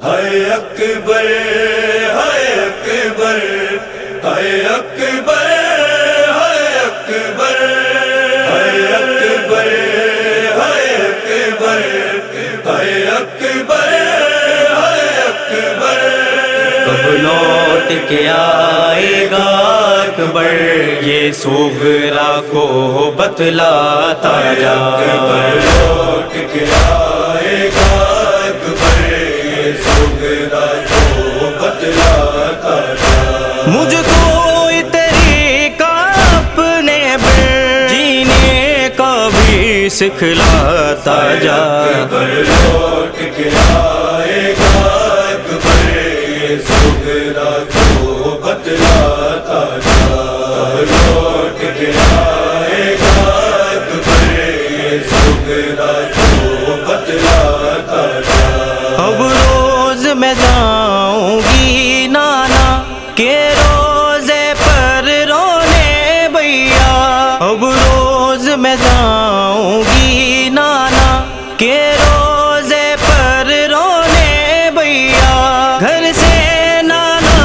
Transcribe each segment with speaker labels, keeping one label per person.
Speaker 1: ہے اکبر ہے اکبر ہے اکبر ہے اکبر ہے اکبر ہے اکبر ہے اکبر ہے اکبر
Speaker 2: کب لوٹ کے آئے گا اکبر یہ صغرا کو بتلاتا جا
Speaker 1: لوٹ کے آئے گا اکبر یہ صغرا کو بتلاتا جا
Speaker 2: مجھ کو طریقہ اپنے بن جینے کا بھی سکھلاتا جا
Speaker 1: لوٹ کے آئے گا اکبر یہ صغرا کو بتلاتا جا لوٹ کے آئے گا اکبر یہ صغرا کو بتلاتا جا
Speaker 2: اب روز میں جاؤں گی نانا کے روزے پر رونے بھیا اب روز میں جاؤں گی نانا کے روزے پر رونے بھیا گھر سے نانا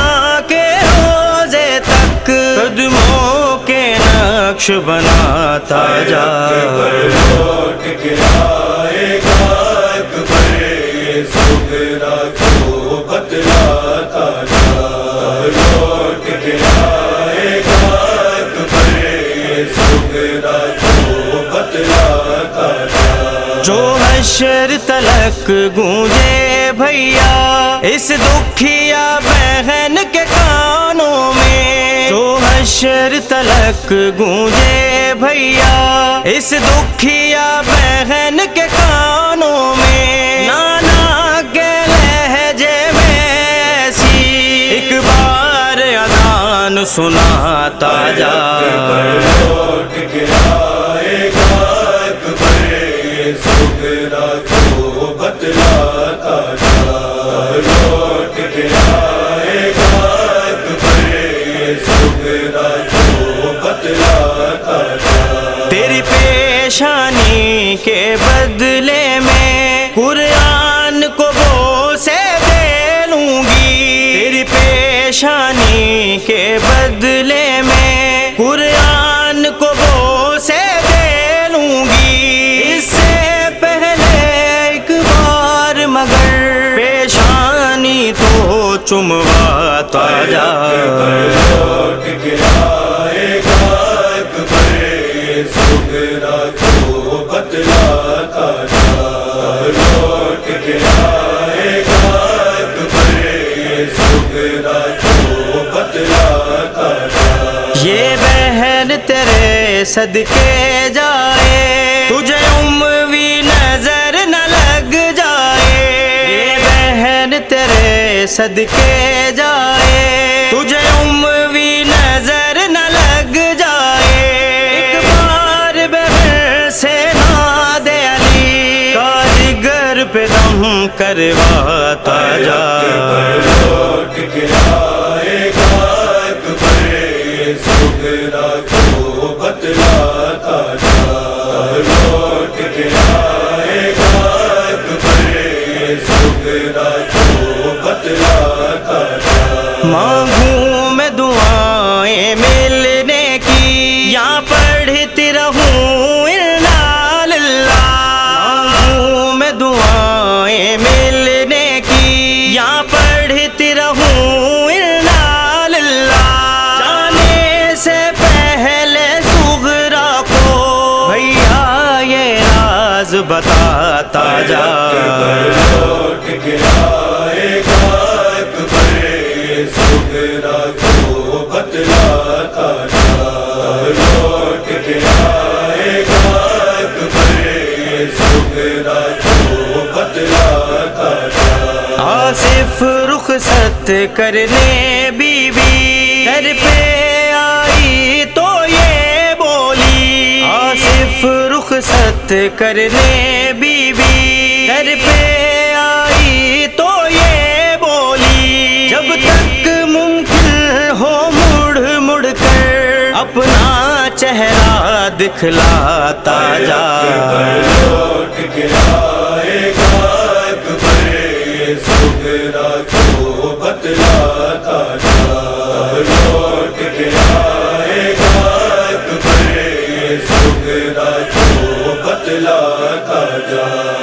Speaker 2: کے روزے تک قدموں کے نقش بناتا جا
Speaker 1: لوٹ کے آئے گا اکبر یہ صغرا کو بتلاتا جا لوٹ کے آئے گا اکبر یہ صغرا کو بتلاتا جا
Speaker 2: جو حشر تلک گونجے بھیا اس دکھیا بہن کے کانوں میں جو حشر تلک گونجے بھیا اس دکھیا بہن کے کانوں میں نانا کے لہجے میں ایسی ایک بار اذان سناتا جا
Speaker 1: لوٹ کے آئے گا اکبر یہ صغرا کو بتلاتا جا لوٹ کے آئے گا اکبر یہ صغرا کو بتلاتا جا
Speaker 2: تیری پیشانی کے بدلے میں قرآن کو بوسے دے لوں گی تیری پیشانی کے بدلے میں قرآن کو بوسے دے لوں گی اس سے پہلے ایک بار مگر پیشانی تو چمواتا جا
Speaker 1: لوٹ کے آئے گا اکبر یہ صغرا کو بتلاتا جا لوٹ کے آئے گا اکبر یہ صغرا کو بتلاتا جا
Speaker 2: یہ بہن تیرے صدقے جائے تجھے اموی نظر نہ لگ جائے یہ بہن تیرے صدقے جائے تجھے اموی نظر نہ لگ جائے ایک بار بہن سے ناد علی کا جگر پہ دم کرواتا جا
Speaker 1: لوٹ کے آئے گا اکبر یہ صغرا کو بتلاتا جا لوٹ کے آئے گا اکبر یہ صغرا کو بتلاتا جا
Speaker 2: مانگوں میں دعائیں ملنے کی یا پڑھتی رہوں الا للہ مانگوں میں دعائیں ملنے کی یا پڑھتی رہوں الا للہ جانے سے پہلے صغرا کو بھیا یہ راز بتاتا جا
Speaker 1: لوٹ کے آئے گا اکبر یہ صغرا کو بتلاتا جا لوٹ کے آئے گا اکبر یہ صغرا کو بتلاتا جا
Speaker 2: آصف رخصت کرنے بی بی در پہ آئی تو یہ بولی آصف رخصت کرنے بی بی در پہ آئی تو یہ بولی جب تک ممکن ہو مڑ مڑ کر اپنا چہرہ دکھلاتا جا
Speaker 1: لوٹ کے آئے گا اکبر یہ سگرا کو بتلاتا جا، اب لوٹ کے آئے گا اکبر، یہ سگرا کو بتلاتا جا۔